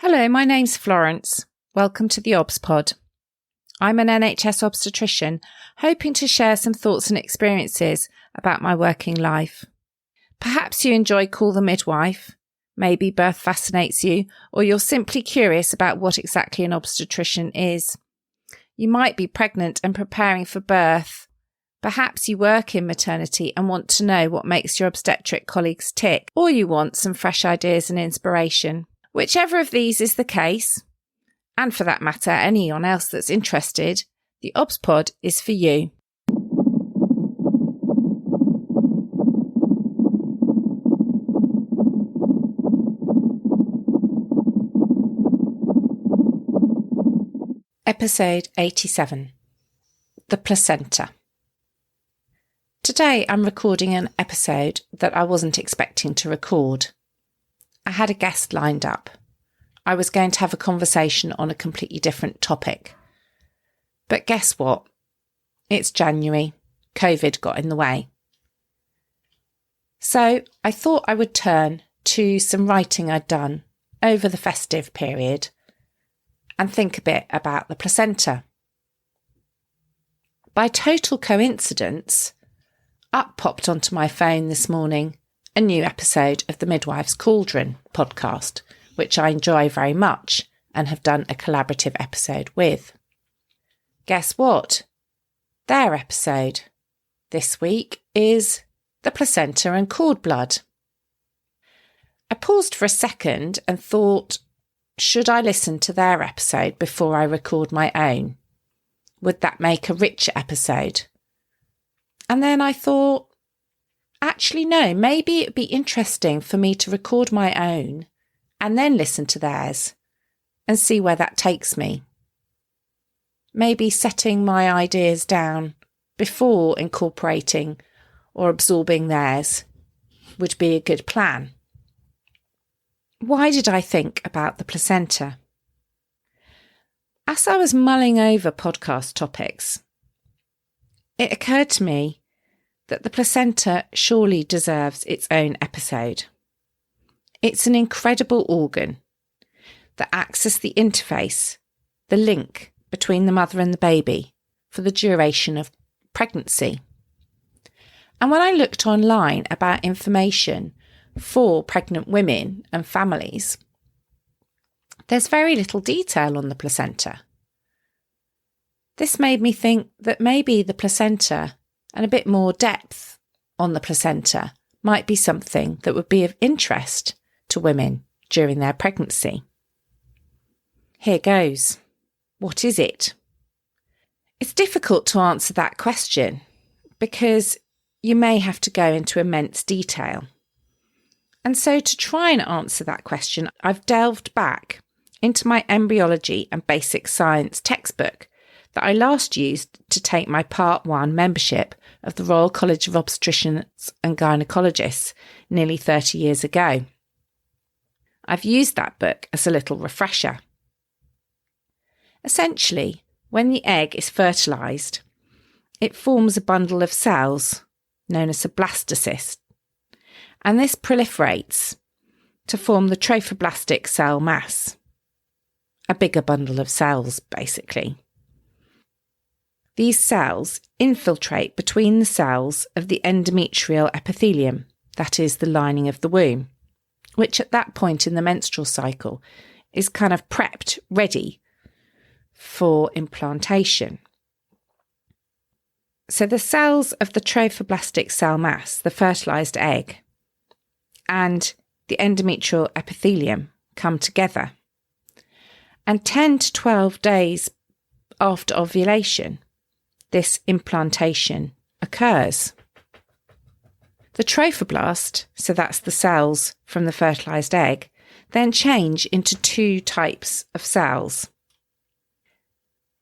Hello, my name's Florence. Welcome to the theobspod. I'm an NHS obstetrician, hoping to share some thoughts and experiences about my working life. Perhaps you enjoy Call the Midwife, maybe birth fascinates you, or you're simply curious about what exactly an obstetrician is. You might be pregnant and preparing for birth. Perhaps you work in maternity and want to know what makes your obstetric colleagues tick, or you want some fresh ideas and inspiration. Whichever of these is the case, and for that matter, anyone else that's interested, the theobspod is for you. Episode 87. The Placenta. Today I'm recording an episode that I wasn't expecting to record. I had a guest lined up. I was going to have a conversation on a completely different topic. But guess what? It's January. COVID got in the way. So I thought I would turn to some writing I'd done over the festive period and think a bit about the placenta. By total coincidence, up popped onto my phone this morning a new episode of the Midwife's Cauldron podcast, which I enjoy very much and have done a collaborative episode with. Guess what? Their episode this week is the placenta and cord blood. I paused for a second and thought, should I listen to their episode before I record my own? Would that make a richer episode? And then I thought, actually, no, maybe it'd be interesting for me to record my own and then listen to theirs and see where that takes me. Maybe setting my ideas down before incorporating or absorbing theirs would be a good plan. Why did I think about the placenta? As I was mulling over podcast topics, it occurred to me that the placenta surely deserves its own episode. It's an incredible organ that acts as the interface, the link between the mother and the baby for the duration of pregnancy. And when I looked online about information for pregnant women and families, there's very little detail on the placenta. This made me think that maybe the placenta and a bit more depth on the placenta might be something that would be of interest to women during their pregnancy. Here goes. What is it? It's difficult to answer that question because you may have to go into immense detail. And so to try and answer that question, I've delved back into my embryology and basic science textbook that I last used to take my Part 1 membership of the Royal College of Obstetricians and Gynecologists nearly 30 years ago. I've used that book as a little refresher. Essentially, when the egg is fertilised, it forms a bundle of cells known as a blastocyst, and this proliferates to form the trophoblastic cell mass, a bigger bundle of cells basically. These cells infiltrate between the cells of the endometrial epithelium, that is the lining of the womb, which at that point in the menstrual cycle is kind of prepped, ready for implantation. So the cells of the trophoblastic cell mass, the fertilised egg, and the endometrial epithelium come together. And 10 to 12 days after ovulation, this implantation occurs. The trophoblast, so that's the cells from the fertilised egg, then change into two types of cells.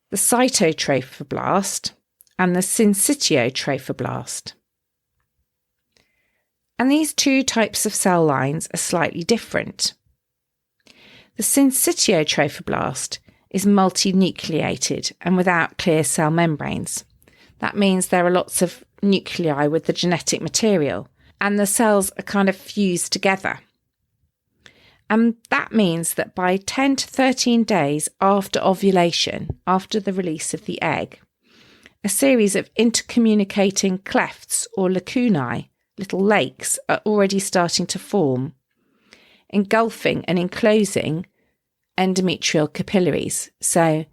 The cytotrophoblast and the syncytiotrophoblast. And these two types of cell lines are slightly different. The syncytiotrophoblast is multinucleated and without clear cell membranes. That means there are lots of nuclei with the genetic material and the cells are kind of fused together. And that means that by 10 to 13 days after ovulation, after the release of the egg, a series of intercommunicating clefts or lacunae, little lakes, are already starting to form, engulfing and enclosing endometrial capillaries, so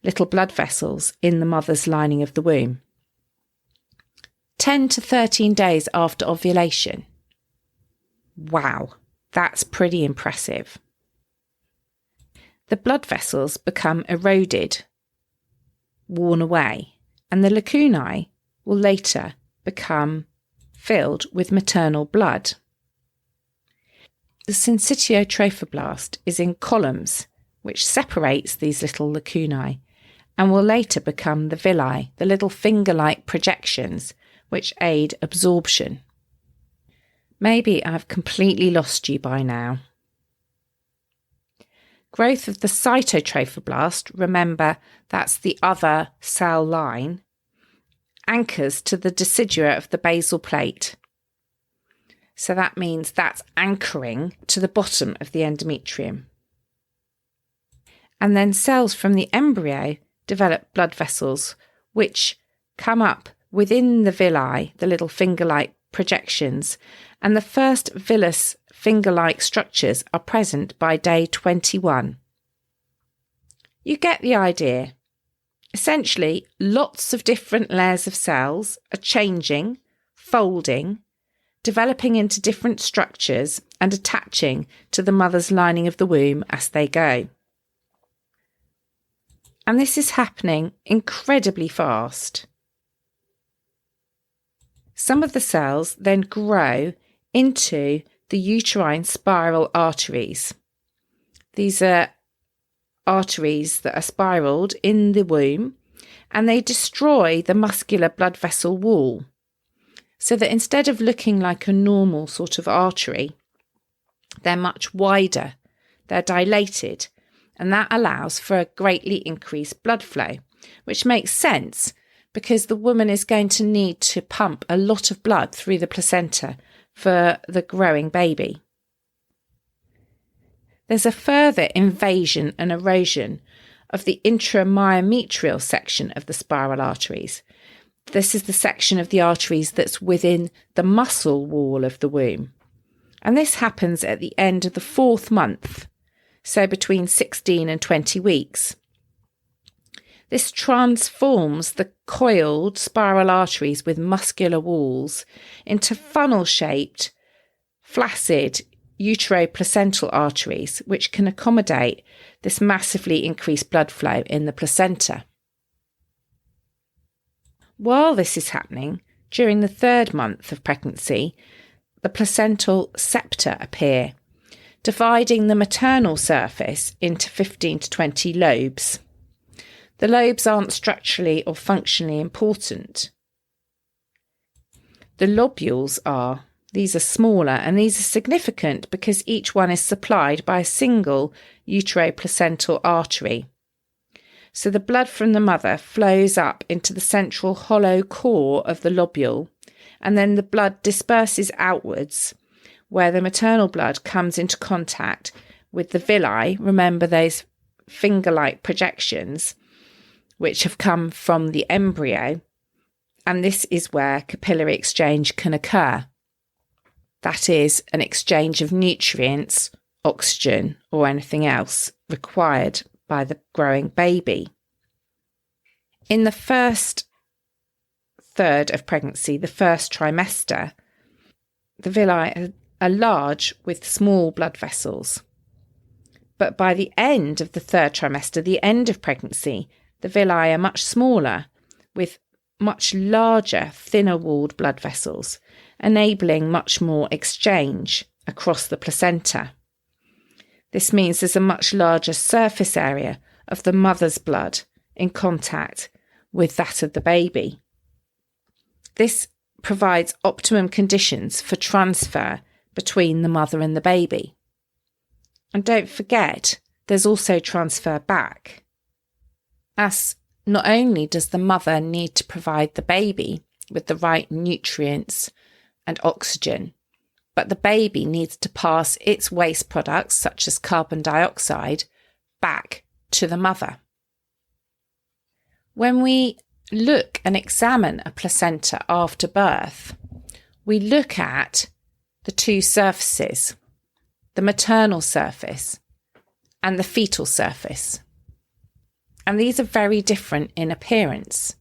little blood vessels in the mother's lining of the womb. 10 to 13 days after ovulation. Wow, that's pretty impressive. The blood vessels become eroded, worn away, and the lacunae will later become filled with maternal blood. The syncytial trophoblast is in columns, which separates these little lacunae, and will later become the villi, the little finger-like projections which aid absorption. Maybe I've completely lost you by now. Growth of the cytotrophoblast, remember that's the other cell line, anchors to the decidua of the basal plate. So that means that's anchoring to the bottom of the endometrium. And then cells from the embryo develop blood vessels which come up within the villi, the little finger-like projections, and the first villus finger-like structures are present by day 21. You get the idea. Essentially, lots of different layers of cells are changing, folding, developing into different structures and attaching to the mother's lining of the womb as they go. And this is happening incredibly fast. Some of the cells then grow into the uterine spiral arteries. These are arteries that are spiraled in the womb, and they destroy the muscular blood vessel wall, so that instead of looking like a normal sort of artery, they're much wider, they're dilated, and that allows for a greatly increased blood flow, which makes sense because the woman is going to need to pump a lot of blood through the placenta for the growing baby. There's a further invasion and erosion of the intramyometrial section of the spiral arteries. This is the section of the arteries that's within the muscle wall of the womb. And this happens at the end of the 4th month, so between 16 and 20 weeks. This transforms the coiled spiral arteries with muscular walls into funnel-shaped, flaccid uteroplacental arteries, which can accommodate this massively increased blood flow in the placenta. While this is happening, during the 3rd month of pregnancy, the placental septa appear, dividing the maternal surface into 15 to 20 lobes. The lobes aren't structurally or functionally important. The lobules are. These are smaller, and these are significant because each one is supplied by a single uteroplacental artery. So the blood from the mother flows up into the central hollow core of the lobule, and then the blood disperses outwards, where the maternal blood comes into contact with the villi. Remember those finger-like projections which have come from the embryo, and this is where capillary exchange can occur. That is, an exchange of nutrients, oxygen, or anything else required by the growing baby. In the first third of pregnancy, the first trimester, the villi are large with small blood vessels. But by the end of the 3rd trimester, the end of pregnancy, the villi are much smaller with much larger, thinner-walled blood vessels, enabling much more exchange across the placenta. This means there's a much larger surface area of the mother's blood in contact with that of the baby. This provides optimum conditions for transfer between the mother and the baby. And don't forget, there's also transfer back, as not only does the mother need to provide the baby with the right nutrients and oxygen, but the baby needs to pass its waste products, such as carbon dioxide, back to the mother. When we look and examine a placenta after birth, we look at the two surfaces, the maternal surface and the fetal surface. And these are very different in appearance.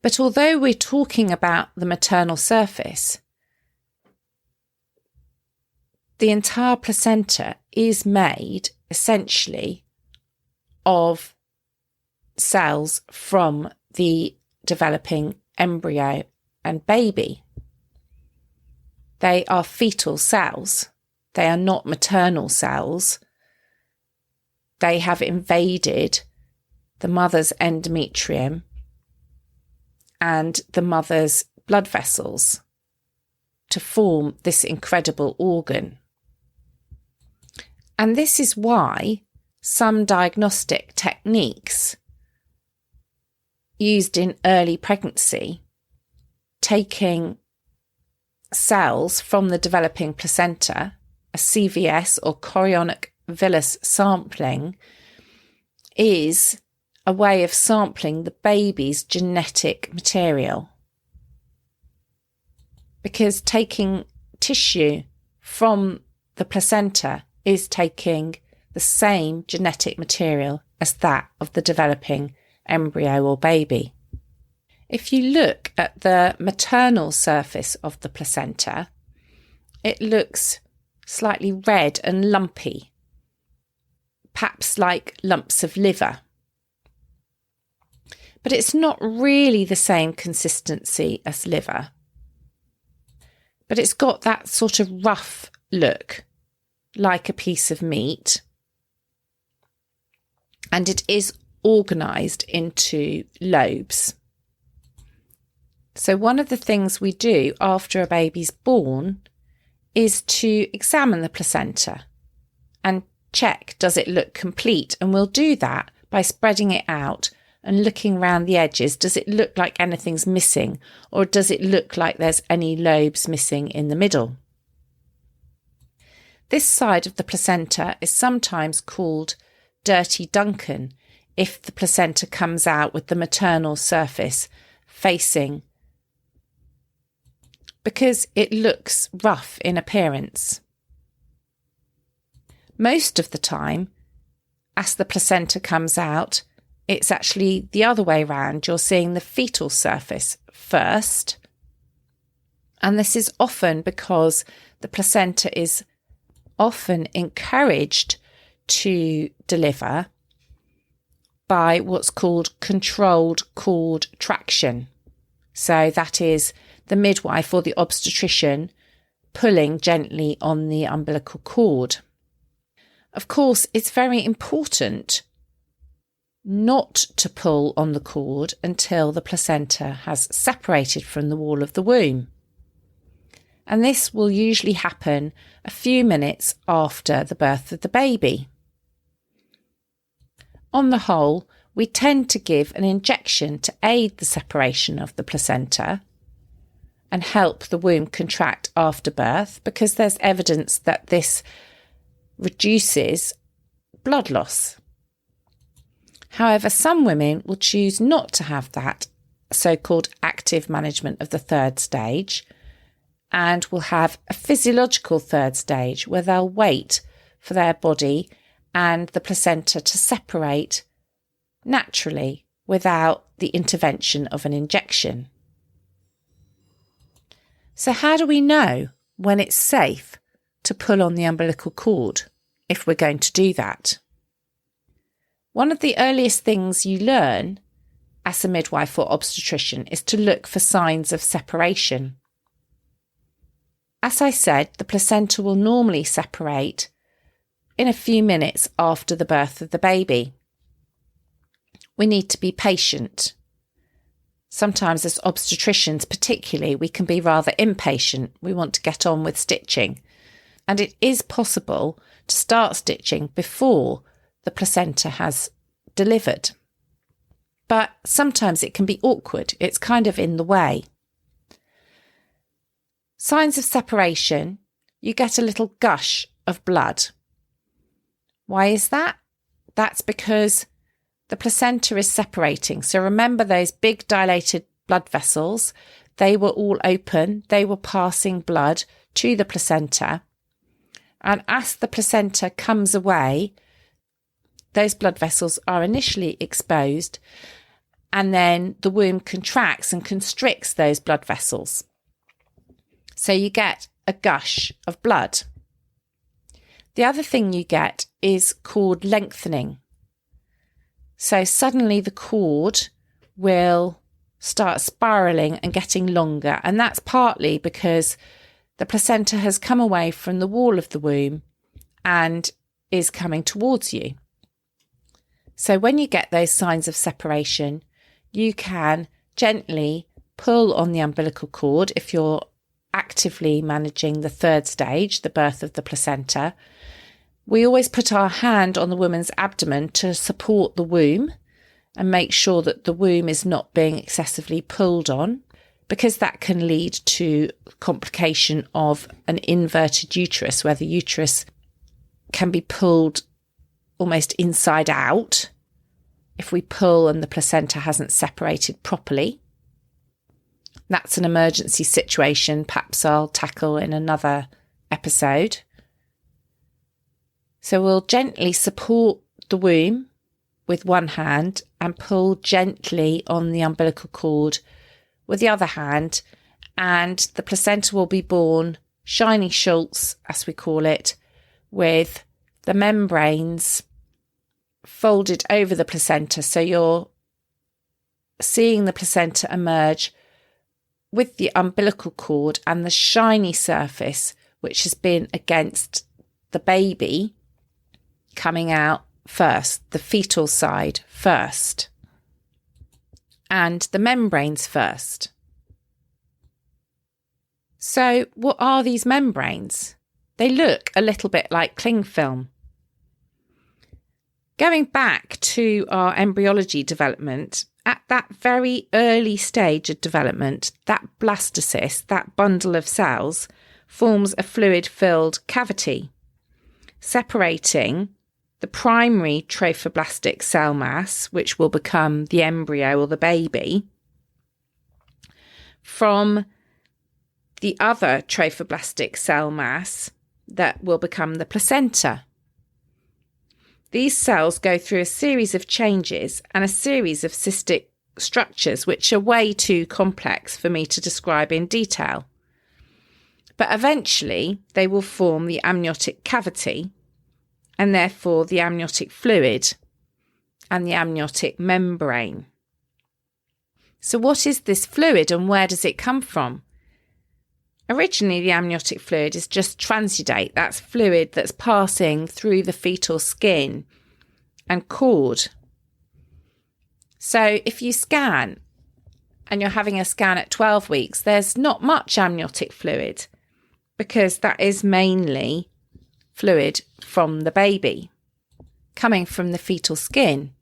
But although we're talking about the maternal surface, the entire placenta is made essentially of cells from the developing embryo and baby. They are fetal cells. They are not maternal cells. They have invaded the mother's endometrium and the mother's blood vessels to form this incredible organ. And this is why some diagnostic techniques used in early pregnancy, taking cells from the developing placenta, a CVS or chorionic villus sampling, is a way of sampling the baby's genetic material. Because taking tissue from the placenta is taking the same genetic material as that of the developing embryo or baby. If you look at the maternal surface of the placenta, it looks slightly red and lumpy, perhaps like lumps of liver. But it's not really the same consistency as liver. But it's got that sort of rough look, like a piece of meat. And it is organised into lobes. So one of the things we do after a baby's born is to examine the placenta and check, does it look complete? And we'll do that by spreading it out and looking around the edges. Does it look like anything's missing, or does it look like there's any lobes missing in the middle? This side of the placenta is sometimes called dirty Duncan if the placenta comes out with the maternal surface facing, because it looks rough in appearance. Most of the time, as the placenta comes out, it's actually the other way round. You're seeing the fetal surface first. And this is often because the placenta is often encouraged to deliver by what's called controlled cord traction. So that is the midwife or the obstetrician pulling gently on the umbilical cord. Of course, it's very important not to pull on the cord until the placenta has separated from the wall of the womb. And this will usually happen a few minutes after the birth of the baby. On the whole, we tend to give an injection to aid the separation of the placenta and help the womb contract after birth, because there's evidence that this reduces blood loss. However, some women will choose not to have that so-called active management of the third stage and will have a physiological third stage where they'll wait for their body and the placenta to separate naturally without the intervention of an injection. So how do we know when it's safe to pull on the umbilical cord if we're going to do that? One of the earliest things you learn as a midwife or obstetrician is to look for signs of separation. As I said, the placenta will normally separate in a few minutes after the birth of the baby. We need to be patient. Sometimes as obstetricians particularly, we can be rather impatient. We want to get on with stitching. And it is possible to start stitching before the placenta has delivered. But sometimes it can be awkward. It's kind of in the way. Signs of separation, you get a little gush of blood. Why is that? That's because the placenta is separating. So remember those big dilated blood vessels, they were all open, they were passing blood to the placenta. And as the placenta comes away, those blood vessels are initially exposed, and then the womb contracts and constricts those blood vessels. So you get a gush of blood. The other thing you get is cord lengthening. So suddenly the cord will start spiralling and getting longer. And that's partly because the placenta has come away from the wall of the womb and is coming towards you. So when you get those signs of separation, you can gently pull on the umbilical cord if you're actively managing the third stage, the birth of the placenta. We always put our hand on the woman's abdomen to support the womb and make sure that the womb is not being excessively pulled on, because that can lead to complication of an inverted uterus, where the uterus can be pulled almost inside out if we pull and the placenta hasn't separated properly. That's an emergency situation, perhaps I'll tackle in another episode. So we'll gently support the womb with one hand and pull gently on the umbilical cord with the other hand, and the placenta will be born shiny schultz, as we call it, with the membranes folded over the placenta. So you're seeing the placenta emerge with the umbilical cord and the shiny surface, which has been against the baby, coming out first, the fetal side first, and the membranes first. So what are these membranes? They look a little bit like cling film. Going back to our embryology development, at that very early stage of development, that blastocyst, that bundle of cells, forms a fluid-filled cavity, separating the primary trophoblastic cell mass, which will become the embryo or the baby, from the other trophoblastic cell mass that will become the placenta. These cells go through a series of changes and a series of cystic structures, which are way too complex for me to describe in detail. But eventually they will form the amniotic cavity, and therefore the amniotic fluid and the amniotic membrane. So what is this fluid and where does it come from? Originally, the amniotic fluid is just transudate. That's fluid that's passing through the fetal skin and cord. So if you scan and you're having a scan at 12 weeks, there's not much amniotic fluid, because that is mainly fluid from the baby coming from the fetal skin.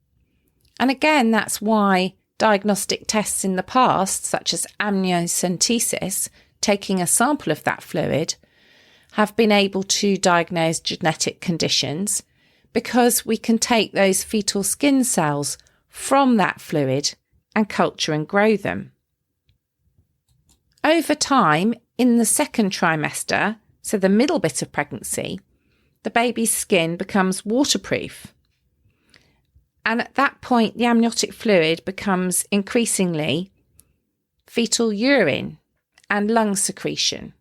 And again, that's why diagnostic tests in the past, such as amniocentesis, taking a sample of that fluid, have been able to diagnose genetic conditions, because we can take those fetal skin cells from that fluid and culture and grow them. Over time, in the second trimester, so the middle bit of pregnancy, the baby's skin becomes waterproof. And at that point, the amniotic fluid becomes increasingly fetal urine and lung secretion.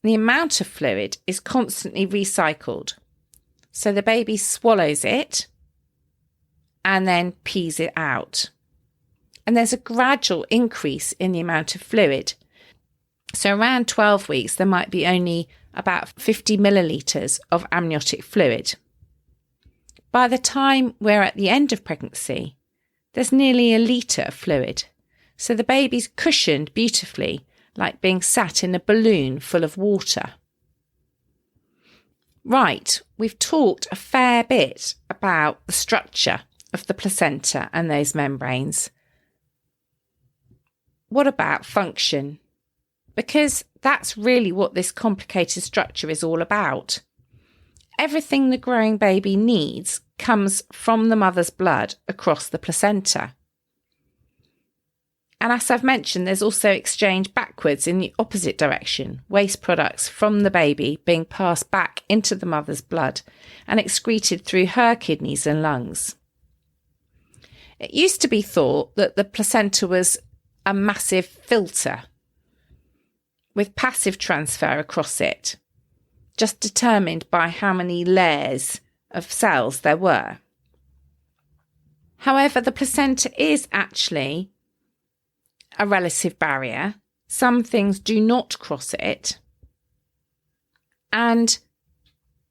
The amount of fluid is constantly recycled. So the baby swallows it and then pees it out. And there's a gradual increase in the amount of fluid. So around 12 weeks, there might be only about 50 millilitres of amniotic fluid. By the time we're at the end of pregnancy, there's nearly a litre of fluid. So the baby's cushioned beautifully, like being sat in a balloon full of water. Right, we've talked a fair bit about the structure of the placenta and those membranes. What about function? because that's really what this complicated structure is all about. Everything the growing baby needs comes from the mother's blood across the placenta. And as I've mentioned, there's also exchange backwards in the opposite direction, waste products from the baby being passed back into the mother's blood and excreted through her kidneys and lungs. It used to be thought that the placenta was a massive filter with passive transfer across it, just determined by how many layers of cells there were. However, the placenta is actually a relative barrier. Some things do not cross it, and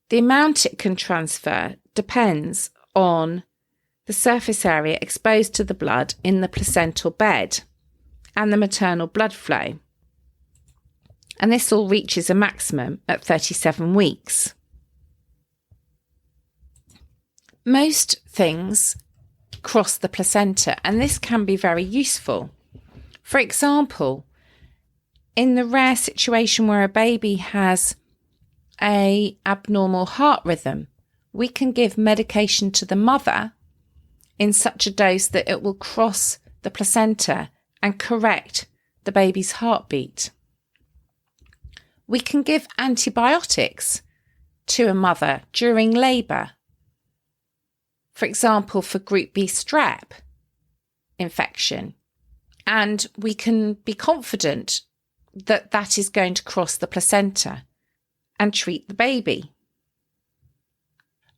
the amount it can transfer depends on the surface area exposed to the blood in the placental bed and the maternal blood flow. And this all reaches a maximum at 37 weeks. Most things cross the placenta, and this can be very useful. For example, in the rare situation where a baby has an abnormal heart rhythm, we can give medication to the mother in such a dose that it will cross the placenta and correct the baby's heartbeat. We can give antibiotics to a mother during labour, for example, for group B strep infection. And we can be confident that that is going to cross the placenta and treat the baby.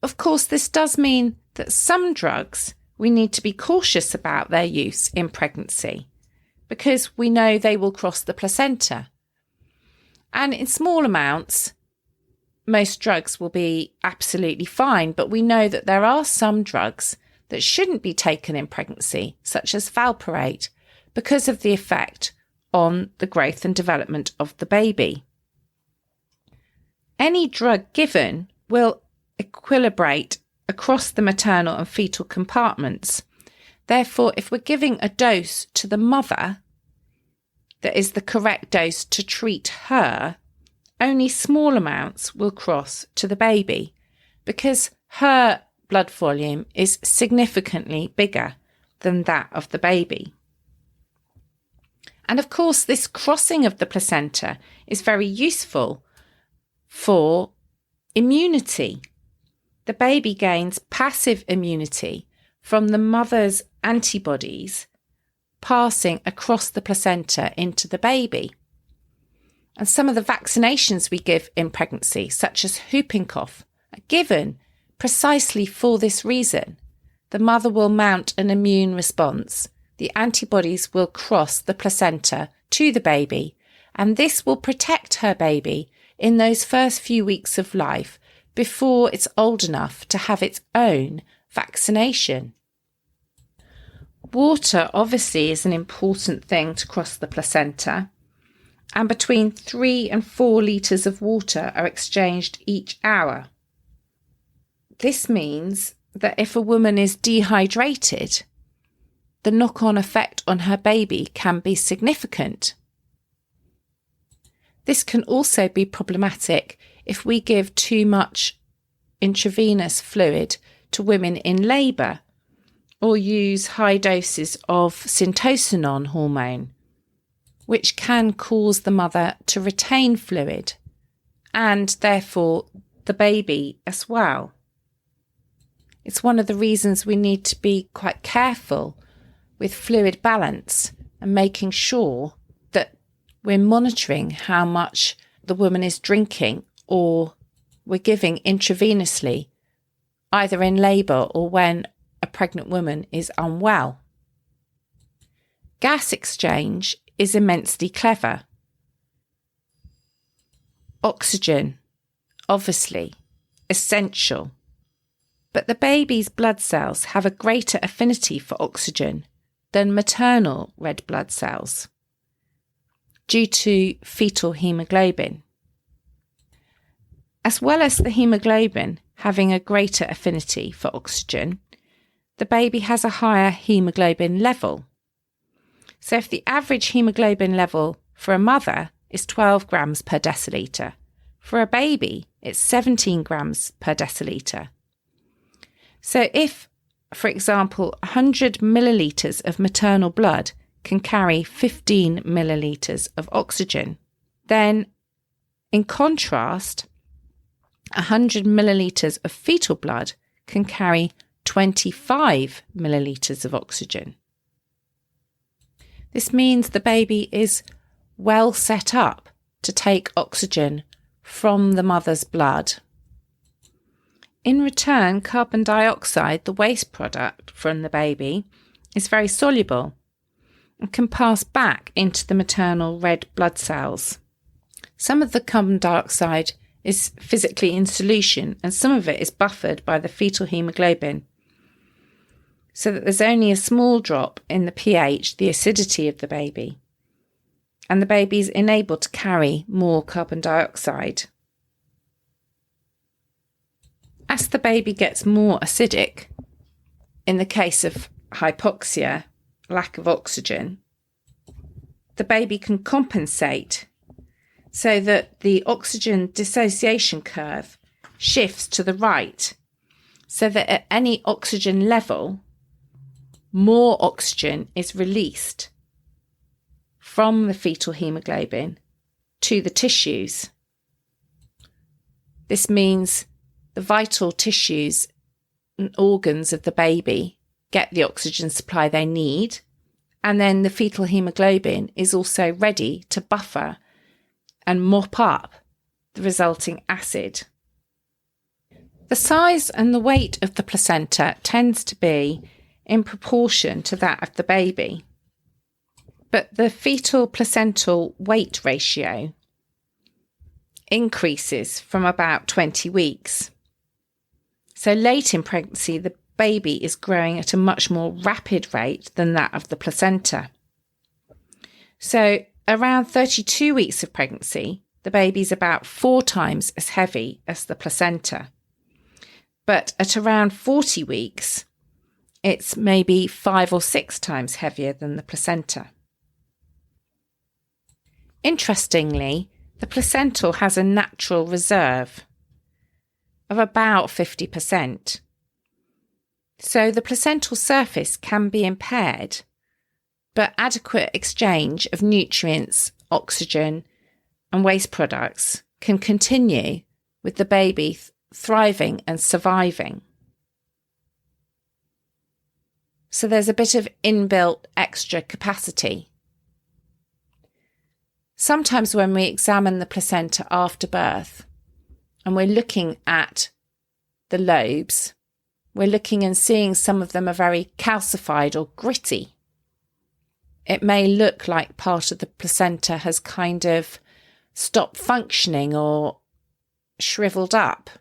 Of course, this does mean that some drugs we need to be cautious about their use in pregnancy because we know they will cross the placenta. And in small amounts, most drugs will be absolutely fine, but we know that there are some drugs that shouldn't be taken in pregnancy, such as valproate, because of the effect on the growth and development of the baby. Any drug given will equilibrate across the maternal and fetal compartments. Therefore, if we're giving a dose to the mother that is the correct dose to treat her, only small amounts will cross to the baby because her blood volume is significantly bigger than that of the baby. And of course, this crossing of the placenta is very useful for immunity. The baby gains passive immunity from the mother's antibodies passing across the placenta into the baby. And some of the vaccinations we give in pregnancy, such as whooping cough, are given precisely for this reason. The mother will mount an immune response. The antibodies will cross the placenta to the baby, and this will protect her baby in those first few weeks of life before it's old enough to have its own vaccination. Water obviously is an important thing to cross the placenta, and between 3 and 4 litres of water are exchanged each hour. This means that if a woman is dehydrated, the knock-on effect on her baby can be significant. This can also be problematic if we give too much intravenous fluid to women in labour or use high doses of syntocinon hormone, which can cause the mother to retain fluid and therefore the baby as well. It's one of the reasons we need to be quite careful with fluid balance and making sure that we're monitoring how much the woman is drinking or we're giving intravenously, either in labour or when a pregnant woman is unwell. Gas exchange is immensely clever. Oxygen, obviously, essential. But the baby's blood cells have a greater affinity for oxygen than maternal red blood cells due to fetal haemoglobin. As well as the haemoglobin having a greater affinity for oxygen, the baby has a higher haemoglobin level. So if the average haemoglobin level for a mother is 12 grams per decilitre. For a baby, it's 17 grams per decilitre. So if, for example, 100 millilitres of maternal blood can carry 15 millilitres of oxygen, then in contrast, 100 millilitres of fetal blood can carry 25 millilitres of oxygen. This means the baby is well set up to take oxygen from the mother's blood. In return, carbon dioxide, the waste product from the baby, is very soluble and can pass back into the maternal red blood cells. Some of the carbon dioxide is physically in solution and some of it is buffered by the fetal haemoglobin, so that there's only a small drop in the pH, the acidity of the baby, and the baby is enabled to carry more carbon dioxide. As the baby gets more acidic, in the case of hypoxia, lack of oxygen, the baby can compensate so that the oxygen dissociation curve shifts to the right, so that at any oxygen level, more oxygen is released from the fetal haemoglobin to the tissues. This means the vital tissues and organs of the baby get the oxygen supply they need, and then the fetal haemoglobin is also ready to buffer and mop up the resulting acid. The size and the weight of the placenta tends to be in proportion to that of the baby, but the fetal placental weight ratio increases from about 20 weeks. So late in pregnancy, the baby is growing at a much more rapid rate than that of the placenta. So around 32 weeks of pregnancy, the baby is about 4 times as heavy as the placenta. But at around 40 weeks, it's maybe 5 or 6 times heavier than the placenta. Interestingly, the placental has a natural reserve of about 50%. So the placental surface can be impaired, but adequate exchange of nutrients, oxygen, and waste products can continue with the baby thriving and surviving. So there's a bit of inbuilt extra capacity. Sometimes when we examine the placenta after birth and we're looking at the lobes, we're looking and seeing some of them are very calcified or gritty. It may look like part of the placenta has kind of stopped functioning or shriveled up.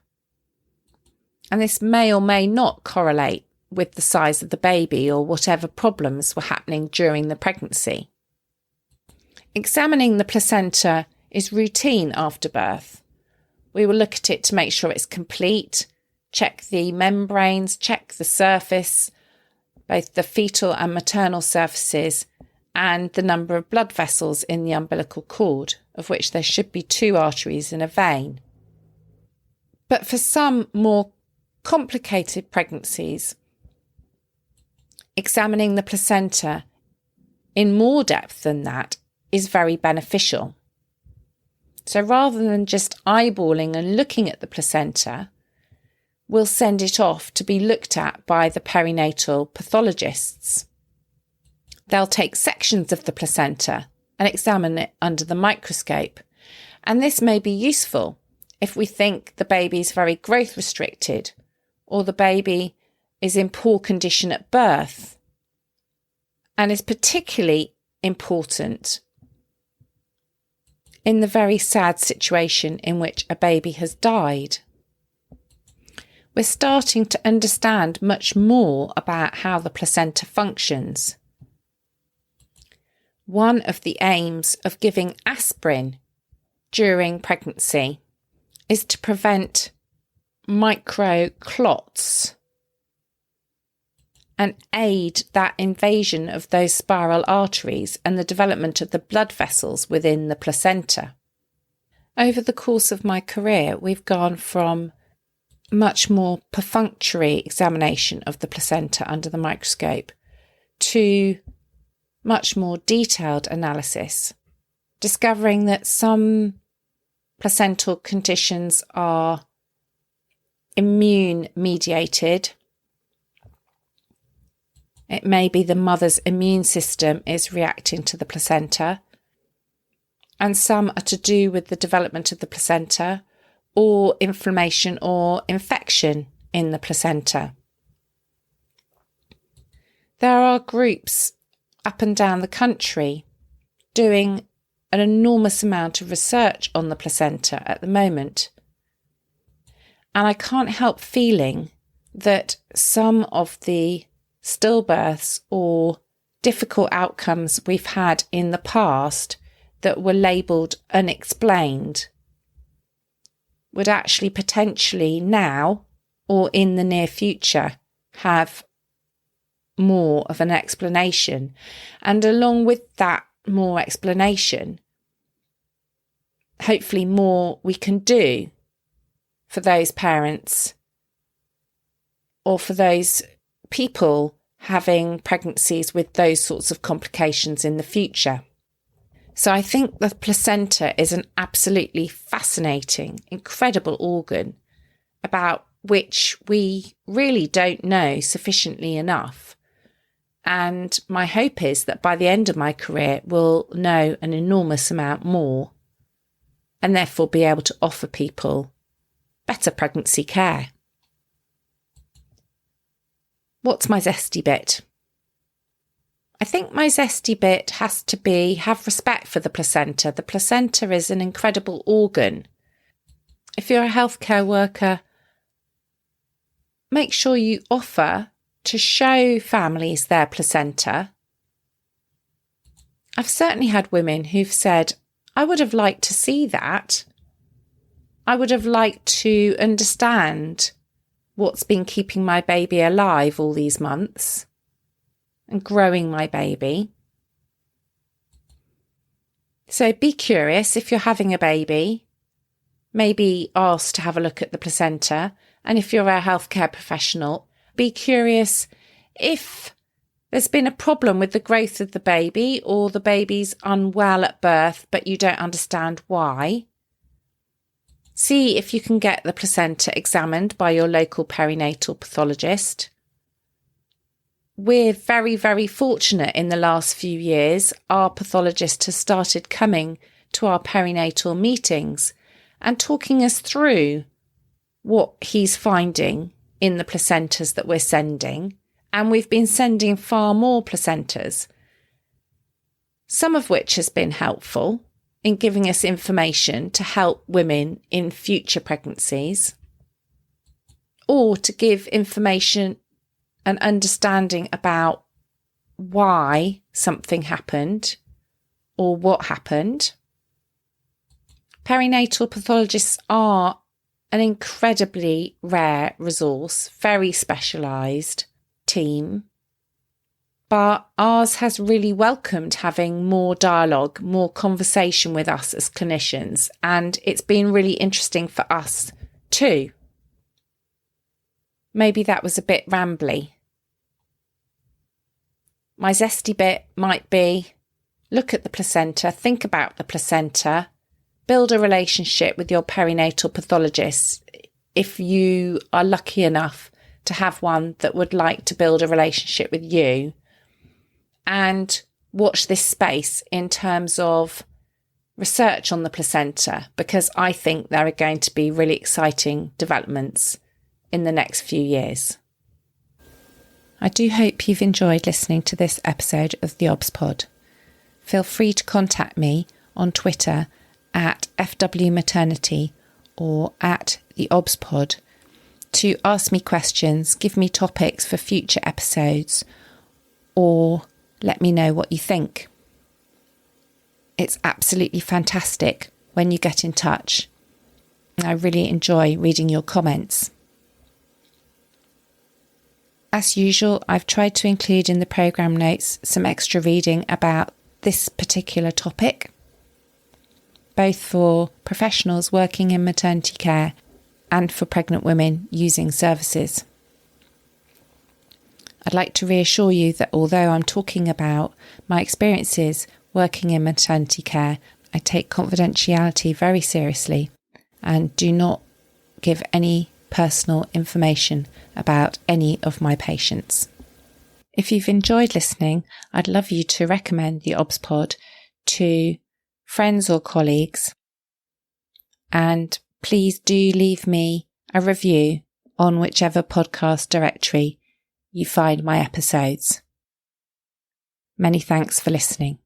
And this may or may not correlate with the size of the baby or whatever problems were happening during the pregnancy. Examining the placenta is routine after birth. We will look at it to make sure it's complete, check the membranes, check the surface, both the fetal and maternal surfaces, and the number of blood vessels in the umbilical cord, of which there should be 2 arteries and a vein. But for some more complicated pregnancies, examining the placenta in more depth than that is very beneficial. So rather than just eyeballing and looking at the placenta, we'll send it off to be looked at by the perinatal pathologists. They'll take sections of the placenta and examine it under the microscope. And this may be useful if we think the baby is very growth restricted or the baby is in poor condition at birth, and is particularly important in the very sad situation in which a baby has died. We're starting to understand much more about how the placenta functions. One of the aims of giving aspirin during pregnancy is to prevent microclots. and aid that invasion of those spiral arteries and the development of the blood vessels within the placenta. Over the course of my career, we've gone from much more perfunctory examination of the placenta under the microscope to much more detailed analysis, discovering that some placental conditions are immune mediated. It may be the mother's immune system is reacting to the placenta, and some are to do with the development of the placenta or inflammation or infection in the placenta. There are groups up and down the country doing an enormous amount of research on the placenta at the moment. And I can't help feeling that some of the stillbirths or difficult outcomes we've had in the past that were labelled unexplained would actually potentially now or in the near future have more of an explanation. And along with that more explanation, hopefully more we can do for those parents or for those people having pregnancies with those sorts of complications in the future. So I think the placenta is an absolutely fascinating, incredible organ about which we really don't know sufficiently enough. And my hope is that by the end of my career, we'll know an enormous amount more and therefore be able to offer people better pregnancy care. What's my zesty bit? I think my zesty bit has to be have respect for the placenta. The placenta is an incredible organ. If you're a healthcare worker, make sure you offer to show families their placenta. I've certainly had women who've said, I would have liked to see that. I would have liked to understand what's been keeping my baby alive all these months and growing my baby. So be curious if you're having a baby. Maybe ask to have a look at the placenta. And if you're a healthcare professional, be curious if there's been a problem with the growth of the baby or the baby's unwell at birth, but you don't understand why. See if you can get the placenta examined by your local perinatal pathologist. We're very, very fortunate in the last few years. Our pathologist has started coming to our perinatal meetings and talking us through what he's finding in the placentas that we're sending. And we've been sending far more placentas, some of which has been helpful in giving us information to help women in future pregnancies, or to give information and understanding about why something happened or what happened. Perinatal pathologists are an incredibly rare resource, very specialised team, but ours has really welcomed having more dialogue, more conversation with us as clinicians, and it's been really interesting for us too. Maybe that was a bit rambly. My zesty bit might be look at the placenta, think about the placenta, build a relationship with your perinatal pathologist if you are lucky enough to have one that would like to build a relationship with you, and watch this space in terms of research on the placenta, because I think there are going to be really exciting developments in the next few years. I do hope you've enjoyed listening to this episode of the theobspod. Feel free to contact me on Twitter at FWmaternity or at theobspod to ask me questions, give me topics for future episodes, or let me know what you think. It's absolutely fantastic when you get in touch. I really enjoy reading your comments. As usual, I've tried to include in the programme notes some extra reading about this particular topic, both for professionals working in maternity care and for pregnant women using services. I'd like to reassure you that although I'm talking about my experiences working in maternity care, I take confidentiality very seriously and do not give any personal information about any of my patients. If you've enjoyed listening, I'd love you to recommend the theobspod to friends or colleagues, and please do leave me a review on whichever podcast directory you find my episodes. Many thanks for listening.